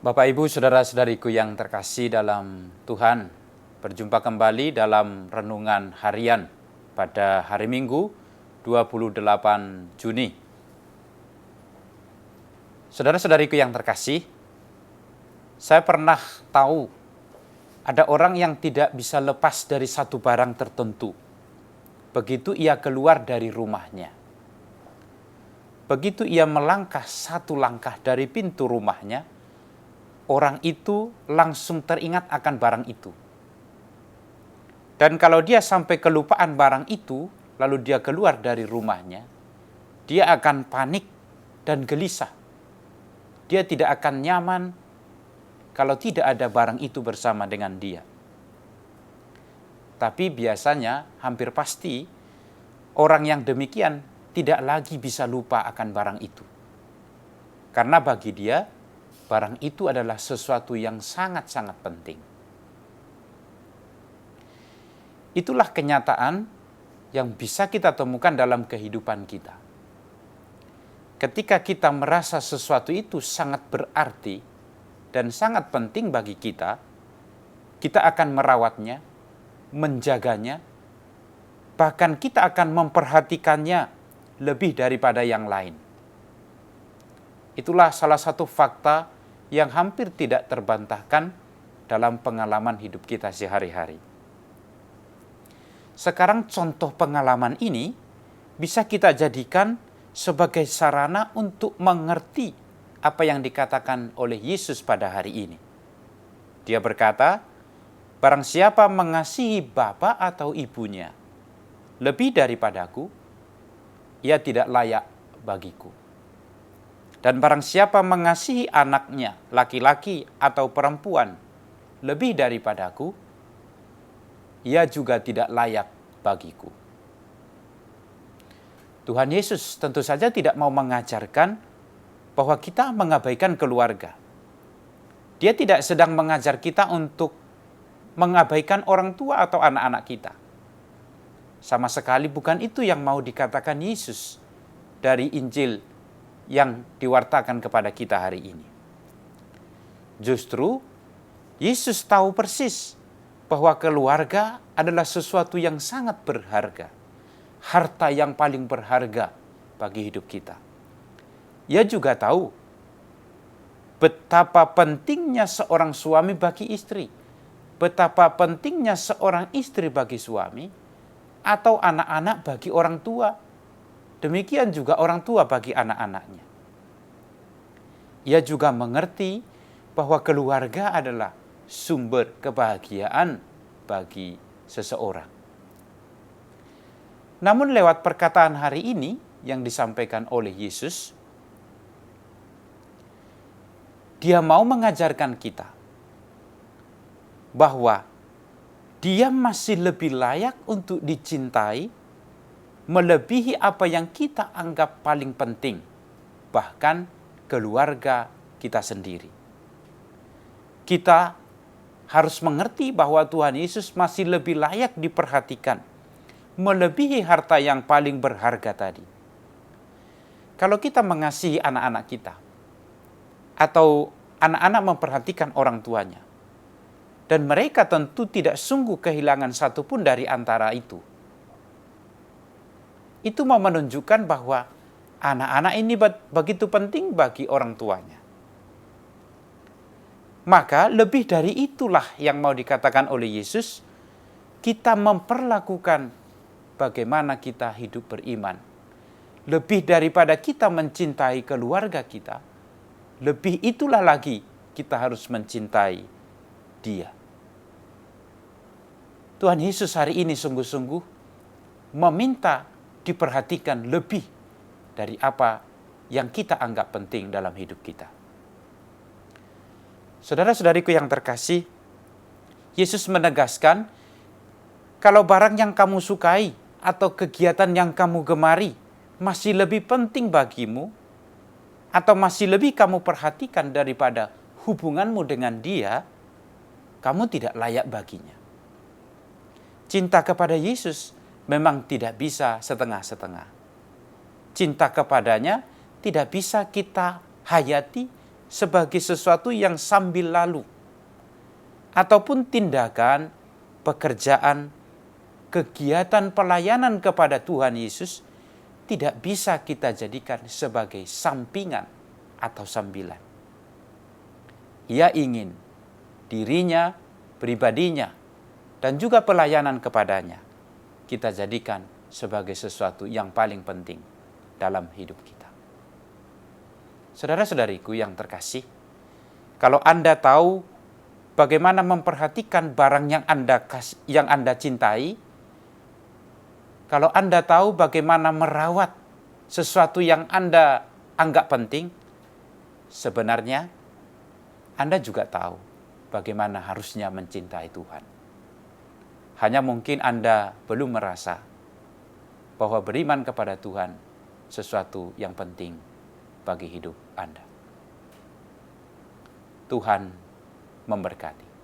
Bapak, Ibu, saudara-saudariku yang terkasih dalam Tuhan, berjumpa kembali dalam renungan harian pada hari Minggu 28 Juni. Saudara-saudariku yang terkasih, saya pernah tahu ada orang yang tidak bisa lepas dari satu barang tertentu. Begitu ia keluar dari rumahnya. Begitu ia melangkah satu langkah dari pintu rumahnya, orang itu langsung teringat akan barang itu. Dan kalau dia sampai kelupaan barang itu, lalu dia keluar dari rumahnya, dia akan panik dan gelisah. Dia tidak akan nyaman kalau tidak ada barang itu bersama dengan dia. Tapi biasanya hampir pasti orang yang demikian tidak lagi bisa lupa akan barang itu. Karena bagi dia, barang itu adalah sesuatu yang sangat-sangat penting. Itulah kenyataan yang bisa kita temukan dalam kehidupan kita. Ketika kita merasa sesuatu itu sangat berarti dan sangat penting bagi kita, kita akan merawatnya, menjaganya, bahkan kita akan memperhatikannya lebih daripada yang lain. Itulah salah satu fakta yang hampir tidak terbantahkan dalam pengalaman hidup kita sehari-hari. Sekarang contoh pengalaman ini bisa kita jadikan sebagai sarana untuk mengerti apa yang dikatakan oleh Yesus pada hari ini. Dia berkata, "Barang siapa mengasihi bapa atau ibunya lebih daripadaku, ia tidak layak bagiku. Dan barang siapa mengasihi anaknya, laki-laki atau perempuan, lebih daripadaku, ia juga tidak layak bagiku." Tuhan Yesus tentu saja tidak mau mengajarkan bahwa kita mengabaikan keluarga. Dia tidak sedang mengajar kita untuk mengabaikan orang tua atau anak-anak kita. Sama sekali bukan itu yang mau dikatakan Yesus dari Injil yang diwartakan kepada kita hari ini. Justru Yesus tahu persis bahwa keluarga adalah sesuatu yang sangat berharga, harta yang paling berharga bagi hidup kita. Ia juga tahu betapa pentingnya seorang suami bagi istri, betapa pentingnya seorang istri bagi suami, atau anak-anak bagi orang tua. Demikian juga orang tua bagi anak-anaknya. Ia juga mengerti bahwa keluarga adalah sumber kebahagiaan bagi seseorang. Namun lewat perkataan hari ini yang disampaikan oleh Yesus, Dia mau mengajarkan kita bahwa Dia masih lebih layak untuk dicintai melebihi apa yang kita anggap paling penting, bahkan keluarga kita sendiri. Kita harus mengerti bahwa Tuhan Yesus masih lebih layak diperhatikan, melebihi harta yang paling berharga tadi. Kalau kita mengasihi anak-anak kita, atau anak-anak memperhatikan orang tuanya, dan mereka tentu tidak sungguh kehilangan satupun dari antara itu mau menunjukkan bahwa anak-anak ini begitu penting bagi orang tuanya. Maka lebih dari itulah yang mau dikatakan oleh Yesus, kita memperlakukan bagaimana kita hidup beriman. Lebih daripada kita mencintai keluarga kita, lebih itulah lagi kita harus mencintai Dia. Tuhan Yesus hari ini sungguh-sungguh meminta diperhatikan lebih dari apa yang kita anggap penting dalam hidup kita. Saudara-saudariku yang terkasih, Yesus menegaskan, kalau barang yang kamu sukai atau kegiatan yang kamu gemari masih lebih penting bagimu, atau masih lebih kamu perhatikan daripada hubunganmu dengan Dia, kamu tidak layak baginya. Cinta kepada Yesus memang tidak bisa setengah-setengah. Cinta kepadanya tidak bisa kita hayati, sebagai sesuatu yang sambil lalu, ataupun tindakan, pekerjaan, kegiatan pelayanan kepada Tuhan Yesus tidak bisa kita jadikan sebagai sampingan atau sambilan. Ia ingin dirinya, pribadinya, dan juga pelayanan kepadanya kita jadikan sebagai sesuatu yang paling penting dalam hidup kita. Saudara-saudariku yang terkasih, kalau Anda tahu bagaimana memperhatikan barang yang Anda cintai, kalau Anda tahu bagaimana merawat sesuatu yang Anda anggap penting, sebenarnya Anda juga tahu bagaimana harusnya mencintai Tuhan. Hanya mungkin Anda belum merasa bahwa beriman kepada Tuhan sesuatu yang penting bagi hidup Anda. Tuhan memberkati.